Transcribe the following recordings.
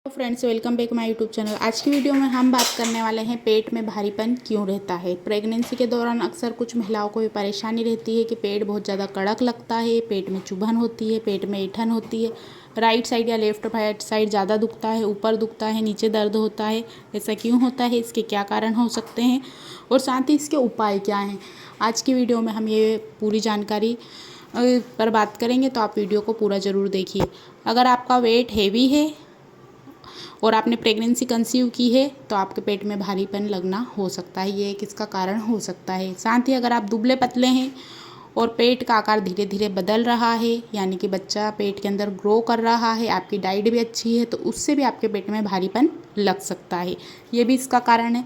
तो friends, welcome back my YouTube channel. आज की वीडियो में हम बात करने वाले हैं पेट में भारीपन क्यों रहता है। प्रेगनेंसी के दौरान अक्सर कुछ महिलाओं को ये परेशानी रहती है कि पेट बहुत ज़्यादा कड़क लगता है, पेट में चुभन होती है, पेट में ऐंठन होती है, राइट साइड या लेफ्ट साइड ज़्यादा दुखता है, ऊपर दुखता है, नीचे दर्द होता है। ऐसा क्यों होता है, इसके क्या कारण हो सकते हैं और साथ ही इसके उपाय क्या हैं। आज की वीडियो में हम ये पूरी जानकारी पर बात करेंगे, तो आप वीडियो को पूरा ज़रूर देखिए। अगर आपका वेट हैवी है और आपने प्रेगनेंसी कंसीव की है तो आपके पेट में भारीपन लगना हो सकता है, ये एक इसका कारण हो सकता है। साथ ही अगर आप दुबले पतले हैं और पेट का आकार धीरे धीरे बदल रहा है, यानी कि बच्चा पेट के अंदर ग्रो कर रहा है, आपकी डाइट भी अच्छी है, तो उससे भी आपके पेट में भारीपन लग सकता है, ये भी इसका कारण है।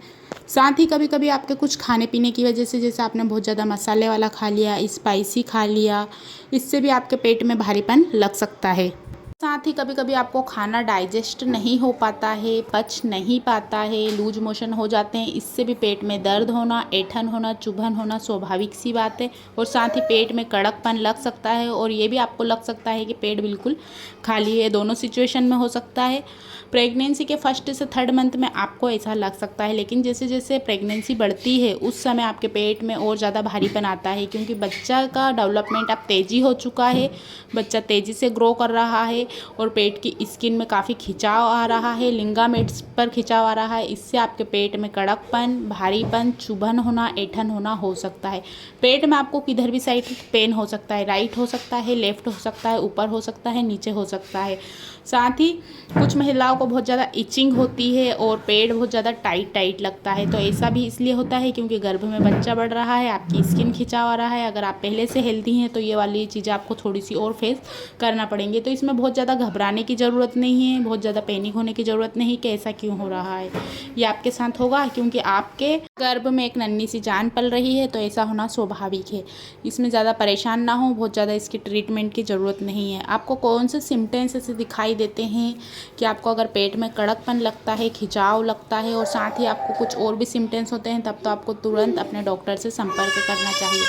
साथ ही कभी कभी आपके कुछ खाने पीने की वजह से, जैसे आपने बहुत ज़्यादा मसाले वाला खा लिया, स्पाइसी खा लिया, इससे भी आपके पेट में भारीपन लग सकता है। साथ ही कभी कभी आपको खाना डाइजेस्ट नहीं हो पाता है, पच नहीं पाता है, लूज मोशन हो जाते हैं, इससे भी पेट में दर्द होना, ऐंठन होना, चुभन होना स्वाभाविक सी बात है। और साथ ही पेट में कड़कपन लग सकता है और ये भी आपको लग सकता है कि पेट बिल्कुल खाली है। दोनों सिचुएशन में हो सकता है। प्रेगनेंसी के फर्स्ट से थर्ड मंथ में आपको ऐसा लग सकता है, लेकिन जैसे जैसे प्रेगनेंसी बढ़ती है उस समय आपके पेट में और ज़्यादा भारीपन आता है, क्योंकि बच्चा का डेवलपमेंट अब तेज़ी हो चुका है, बच्चा तेज़ी से ग्रो कर रहा है और पेट की स्किन में काफ़ी खिंचाव आ रहा है, लिंगामेट्स पर खिंचाव आ रहा है। इससे आपके पेट में कड़कपन, भारीपन, चुभन होना, ऐंठन होना हो सकता है। पेट में आपको किधर भी साइड पेन हो सकता है, राइट हो सकता है, लेफ्ट हो सकता है, ऊपर हो सकता है, नीचे हो सकता है। साथ ही कुछ महिलाओं को बहुत ज़्यादा इचिंग होती है और पेट बहुत ज़्यादा टाइट टाइट लगता है, तो ऐसा भी इसलिए होता है क्योंकि गर्भ में बच्चा बढ़ रहा है, आपकी स्किन खिंचाव आ रहा है। अगर आप पहले से हेल्दी हैं तो ये वाली चीज़ें आपको थोड़ी सी और फेस करना पड़ेंगे। तो इसमें बहुत ज़्यादा घबराने की ज़रूरत नहीं है, बहुत ज़्यादा पैनिक होने की ज़रूरत नहीं कि ऐसा क्यों हो रहा है। ये आपके साथ होगा क्योंकि आपके गर्भ में एक नन्ही सी जान पल रही है, तो ऐसा होना स्वाभाविक है। इसमें ज़्यादा परेशान ना हो, बहुत ज़्यादा इसकी ट्रीटमेंट की ज़रूरत नहीं है। आपको कौन से सिम्टम्स ऐसे दिखाई देते हैं कि आपको अगर पेट में कड़कपन लगता है, खिंचाव लगता है और साथ ही आपको कुछ और भी सिम्टम्स होते हैं, तब तो आपको तुरंत अपने डॉक्टर से संपर्क करना चाहिए।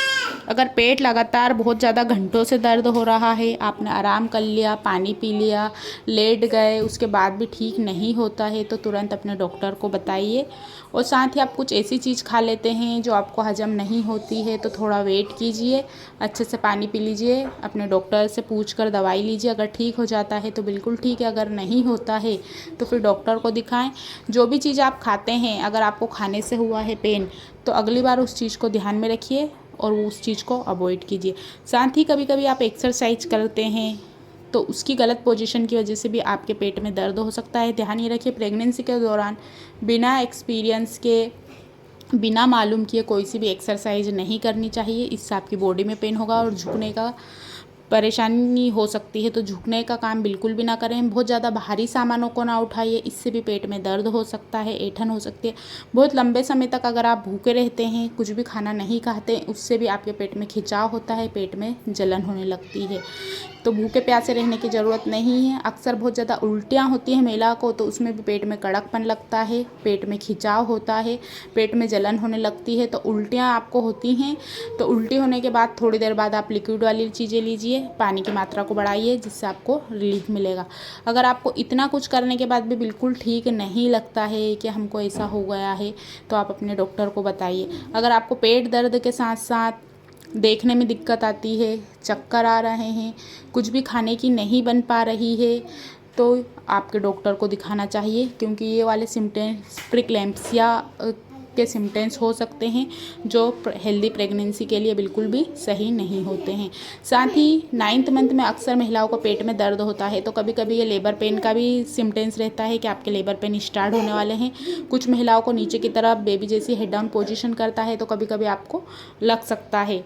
अगर पेट लगातार बहुत ज़्यादा घंटों से दर्द हो रहा है, आपने आराम कर लिया, पानी पी लिया, लेट गए, उसके बाद भी ठीक नहीं होता है, तो तुरंत अपने डॉक्टर को बताइए। और साथ ही आप कुछ ऐसी चीज़ खा लेते हैं जो आपको हजम नहीं होती है, तो थोड़ा वेट कीजिए, अच्छे से पानी पी लीजिए, अपने डॉक्टर से पूछ कर दवाई लीजिए। अगर ठीक हो जाता है तो बिल्कुल ठीक है, अगर नहीं होता है तो फिर डॉक्टर को दिखाएं। जो भी चीज़ आप खाते हैं, अगर आपको खाने से हुआ है पेन, तो अगली बार उस चीज़ को ध्यान में रखिए और उस चीज़ को अवॉइड कीजिए। साथ ही कभी कभी आप एक्सरसाइज करते हैं तो उसकी गलत पोजीशन की वजह से भी आपके पेट में दर्द हो सकता है। ध्यान ये रखिए, प्रेगनेंसी के दौरान बिना एक्सपीरियंस के, बिना मालूम किए कोई सी भी एक्सरसाइज नहीं करनी चाहिए। इससे आपकी बॉडी में पेन होगा और झुकने का परेशानी हो सकती है, तो झुकने का काम बिल्कुल भी ना करें। बहुत ज़्यादा भारी सामानों को ना उठाइए, इससे भी पेट में दर्द हो सकता है, ऐंठन हो सकती है। बहुत लंबे समय तक अगर आप भूखे रहते हैं, कुछ भी खाना नहीं खाते, उससे भी आपके पेट में खिंचाव होता है, पेट में जलन होने लगती है। तो भूखे प्यासे रहने की ज़रूरत नहीं है। अक्सर बहुत ज़्यादा उल्टियाँ होती हैं महिला को, तो उसमें भी पेट में कड़कपन लगता है, पेट में खिंचाव होता है, पेट में जलन होने लगती है। तो उल्टियाँ आपको होती हैं, तो उल्टी होने के बाद थोड़ी देर बाद आप लिक्विड वाली चीज़ें लीजिए, पानी की मात्रा को बढ़ाइए, जिससे आपको रिलीफ मिलेगा। अगर आपको इतना कुछ करने के बाद भी बिल्कुल ठीक नहीं लगता है कि हमको ऐसा हो गया है, तो आप अपने डॉक्टर को बताइए। अगर आपको पेट दर्द के साथ साथ देखने में दिक्कत आती है, चक्कर आ रहे हैं, कुछ भी खाने की नहीं बन पा रही है, तो आपके डॉक्टर को दिखाना चाहिए, क्योंकि ये वाले सिम्टम्स प्रीक्लैम्सिया के सिम्टम्स हो सकते हैं, जो हेल्दी प्रेगनेंसी के लिए बिल्कुल भी सही नहीं होते हैं। साथ ही 9th मंथ में अक्सर महिलाओं को पेट में दर्द होता है, तो कभी कभी ये लेबर पेन का भी सिम्टम्स रहता है कि आपके लेबर पेन स्टार्ट होने वाले हैं। कुछ महिलाओं को नीचे की तरफ बेबी जैसी हेड डाउन पोजीशन करता है, तो कभी कभी आपको लग सकता है।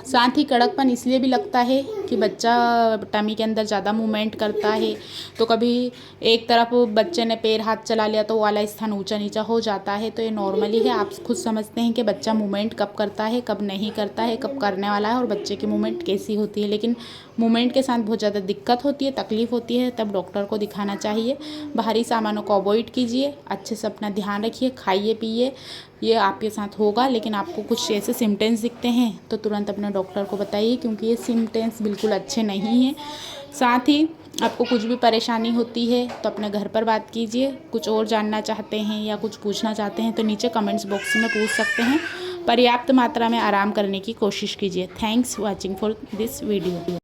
साथ ही कड़कपन इसलिए भी लगता है कि बच्चा टमी के अंदर ज़्यादा मूवमेंट करता है, तो कभी एक तरफ बच्चे ने पैर हाथ चला लिया तो वो वाला स्थान ऊंचा नीचा हो जाता है, तो ये नॉर्मली है। आप खुद समझते हैं कि बच्चा मूवमेंट कब करता है, कब नहीं करता है, कब करने वाला है और बच्चे की मूवमेंट कैसी होती है। लेकिन मूवमेंट के साथ बहुत ज़्यादा दिक्कत होती है, तकलीफ होती है, तब डॉक्टर को दिखाना चाहिए। बाहरी सामानों को अवॉइड कीजिए, अच्छे से अपना ध्यान रखिए, खाइए पिए, ये आपके साथ होगा। लेकिन आपको कुछ ऐसे सिम्टम्स दिखते हैं तो तुरंत अपने डॉक्टर को बताइए, क्योंकि ये सिम्टम्स बिल्कुल अच्छे नहीं हैं। साथ ही आपको कुछ भी परेशानी होती है तो अपने घर पर बात कीजिए। कुछ और जानना चाहते हैं या कुछ पूछना चाहते हैं तो नीचे कमेंट्स बॉक्स में पूछ सकते हैं। पर्याप्त मात्रा में आराम करने की कोशिश कीजिए। Thanks watching for this video.